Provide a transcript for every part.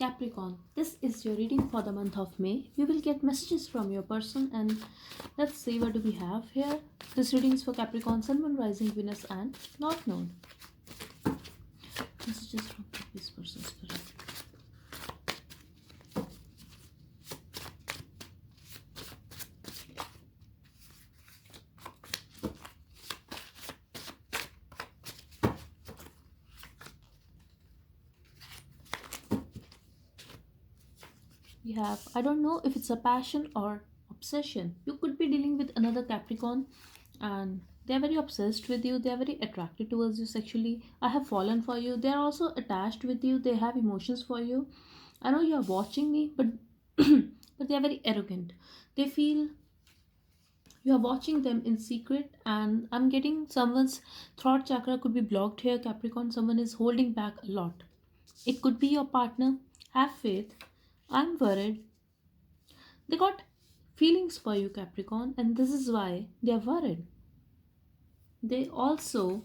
Capricorn, this is your reading for the month of May. You will get messages from your person, and let's see what do we have here. This reading is for Capricorn, Sun, Moon, Rising, Venus, and North Node. Messages from this person's spirit. We have, I don't know if it's a passion or obsession. You could be dealing with another Capricorn, and they're very obsessed with you. They're very attracted towards you sexually. I have fallen for you. They're also attached with you. They have emotions for you. I know you're watching me, but but they're very arrogant. They feel you are watching them in secret, and I'm getting someone's throat chakra could be blocked here, Capricorn. Someone is holding back a lot. It could be your partner. Have faith. I'm worried. They got feelings for you, Capricorn, and this is why they are worried. They also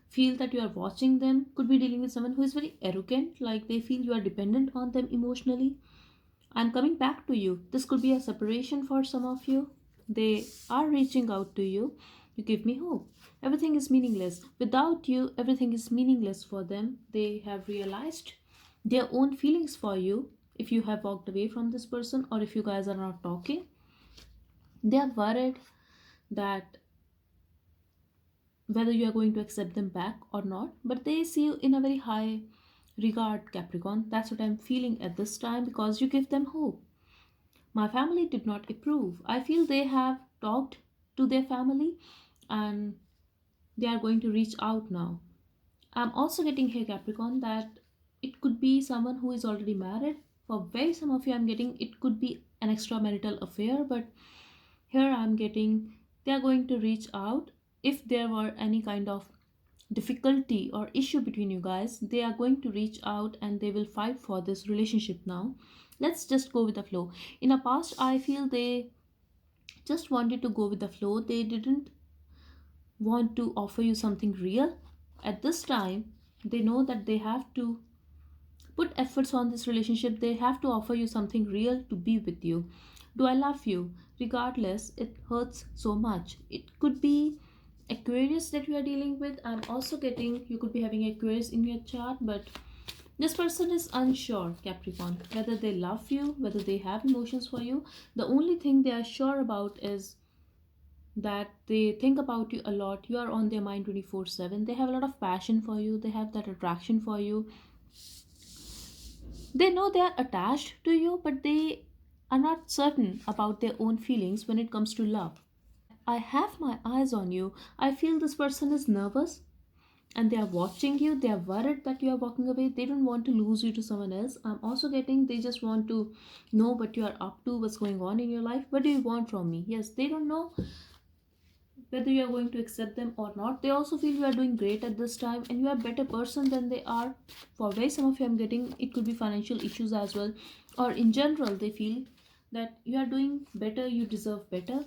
feel that you are watching them, could be dealing with someone who is very arrogant, like they feel you are dependent on them emotionally. I'm coming back to you. This could be a separation for some of you. They are reaching out to you. You give me hope. Everything is meaningless. Without you, everything is meaningless for them. They have realized their own feelings for you. If you have walked away from this person, or if you guys are not talking, they are worried that whether you are going to accept them back or not, but they see you in a very high regard, Capricorn. That's what I'm feeling at this time, because you give them hope. My family did not approve. I feel they have talked to their family, and they are going to reach out now. I'm also getting here, Capricorn, that it could be someone who is already married. For very some of you, I'm getting it could be an extramarital affair, but here I'm getting they are going to reach out. If there were any kind of difficulty or issue between you guys, they are going to reach out and they will fight for this relationship now. Let's just go with the flow. In the past, I feel they just wanted to go with the flow. They didn't want to offer you something real. At this time, they know that they have to put efforts on this relationship. They have to offer you something real to be with you. Do I love you? Regardless, it hurts so much. It could be Aquarius that you are dealing with. I'm also getting you could be having Aquarius in your chart, but this person is unsure, Capricorn, whether they love you, whether they have emotions for you. The only thing they are sure about is that they think about you a lot. You are on their mind 24/7. They have a lot of passion for you, they have that attraction for you. They know they are attached to you, but they are not certain about their own feelings when it comes to love. I have my eyes on you. I feel this person is nervous, and they are watching you. They are worried that you are walking away. They don't want to lose you to someone else. I'm also getting they just want to know what you are up to, what's going on in your life. What do you want from me? Yes, they don't know whether you are going to accept them or not. They also feel you are doing great at this time, and you are a better person than they are. For very some of you, I'm getting it could be financial issues as well, or in general, they feel that you are doing better, you deserve better.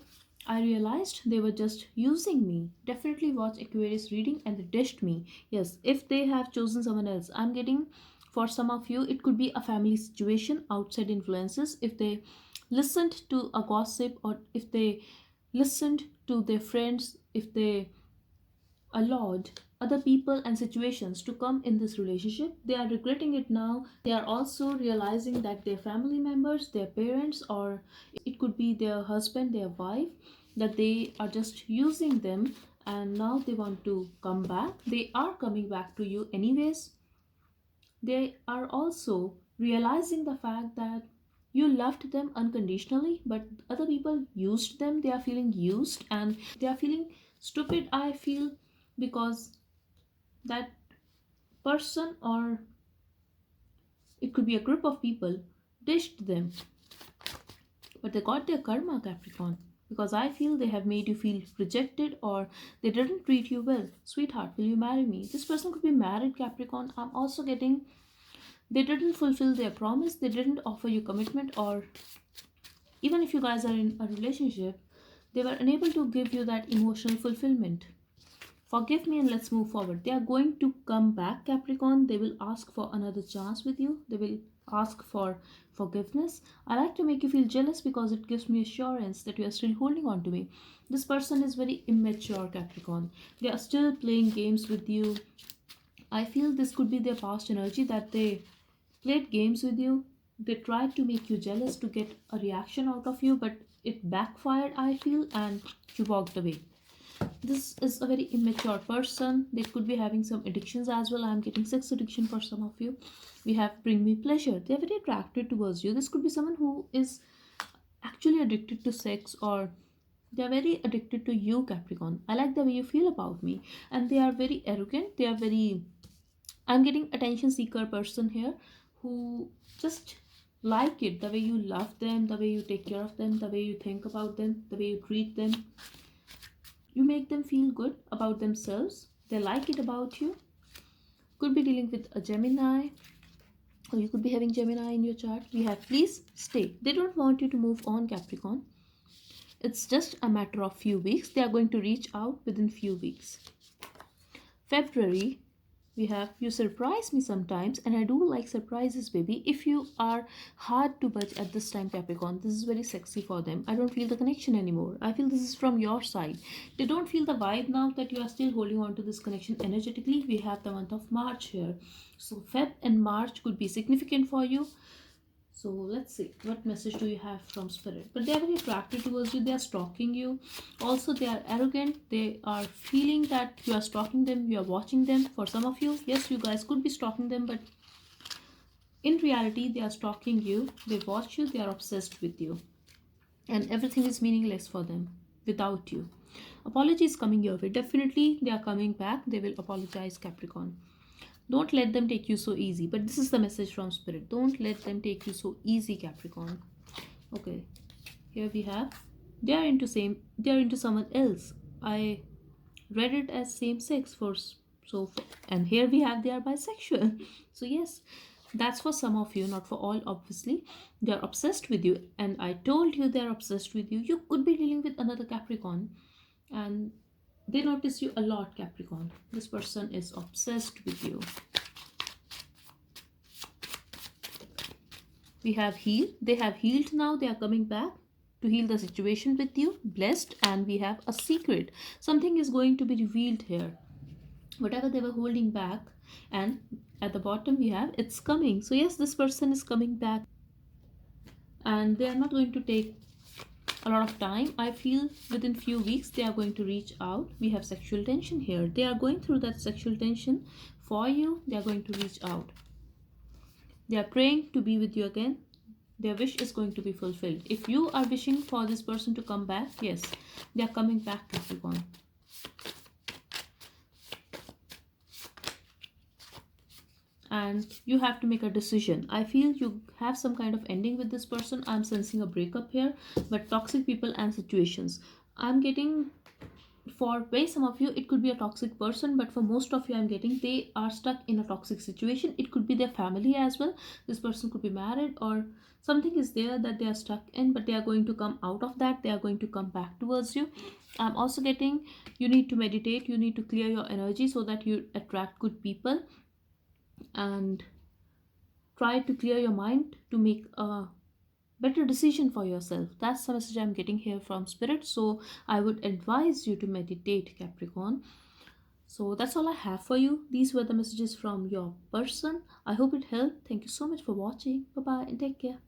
I realized they were just using me. Definitely watch Aquarius reading and they dished me. Yes, if they have chosen someone else, I'm getting for some of you, it could be a family situation, outside influences. If they listened to a gossip, or if they listened to their friends, if they allowed other people and situations to come in this relationship, they are regretting it now. They are also realizing that their family members, their parents, or it could be their husband, their wife, that they are just using them, and now they want to come back. They are coming back to you anyways. They are also realizing the fact that you loved them unconditionally, but other people used them. They are feeling used and they are feeling stupid, I feel, because that person, or it could be a group of people, dished them. But they got their karma, Capricorn, because I feel they have made you feel rejected, or they didn't treat you well. Sweetheart, will you marry me? This person could be married, Capricorn. I'm also getting they didn't fulfill their promise. They didn't offer you commitment, or even if you guys are in a relationship, they were unable to give you that emotional fulfillment. Forgive me and let's move forward. They are going to come back, Capricorn. They will ask for another chance with you. They will ask for forgiveness. I like to make you feel jealous because it gives me assurance that you are still holding on to me. This person is very immature, Capricorn. They are still playing games with you. I feel this could be their past energy, that they played games with you. They tried to make you jealous to get a reaction out of you, but it backfired, I feel, and you walked away. This is a very immature person. They could be having some addictions as well. I'm getting sex addiction for some of you. We have bring me pleasure. They're very attracted towards you. This could be someone who is actually addicted to sex, or they're very addicted to you, Capricorn. I like the way you feel about me. And they are very arrogant. They are very, I'm getting attention seeker person here, who just like it the way you love them, the way you take care of them, the way you think about them, the way you treat them. You make them feel good about themselves. They like it about you. Could be dealing with a Gemini, or you could be having Gemini in your chart. We have please stay. They don't want you to move on, Capricorn. It's just a matter of few weeks. They are going to reach out within few weeks. February, we have you surprise me sometimes, and I do like surprises, baby. If you are hard to budge at this time, Capricorn, this is very sexy for them. I don't feel the connection anymore. I feel this is from your side. They don't feel the vibe now that you are still holding on to this connection energetically. We have the month of March here, so Feb and March could be significant for you. So let's see, what message do you have from spirit? But they are very attracted towards you. They are stalking you. Also, they are arrogant. They are feeling that you are stalking them. You are watching them. For some of you, yes, you guys could be stalking them, but in reality, they are stalking you. They watch you. They are obsessed with you, and everything is meaningless for them without you. Apology is coming your way. Definitely, they are coming back. They will apologize, Capricorn. Don't let them take you so easy. But this is the message from spirit. Don't let them take you so easy, Capricorn. Okay, here we have they are into someone else. I read it as same sex for and here we have they are bisexual. So yes, that's for some of you, not for all, obviously. They're obsessed with you, and I told you they're obsessed with you. You could be dealing with another Capricorn, and they notice you a lot, Capricorn. This person is obsessed with you. We have healed. They have healed now. They are coming back to heal the situation with you. Blessed. And we have a secret. Something is going to be revealed here. Whatever they were holding back. And at the bottom we have it's coming. So yes, this person is coming back. And they are not going to take a lot of time. I feel within few weeks they are going to reach out. We have sexual tension here. They are going through that sexual tension for you. They are going to reach out. They are praying to be with you again. Their wish is going to be fulfilled. If you are wishing for this person to come back, yes, they are coming back, Capricorn. And you have to make a decision. I feel you have some kind of ending with this person. I'm sensing a breakup here, but toxic people and situations. I'm getting, for very some of you it could be a toxic person, but for most of you I'm getting they are stuck in a toxic situation. It could be their family as well. This person could be married, or something is there that they are stuck in, but they are going to come out of that. They are going to come back towards you. I'm also getting you need to meditate. You need to clear your energy so that you attract good people, and try to clear your mind to make a better decision for yourself. That's the message I'm getting here from spirit. So I would advise you to meditate, Capricorn. So that's all I have for you. These were the messages from your person. I hope it helped. Thank you so much for watching. Bye bye and take care.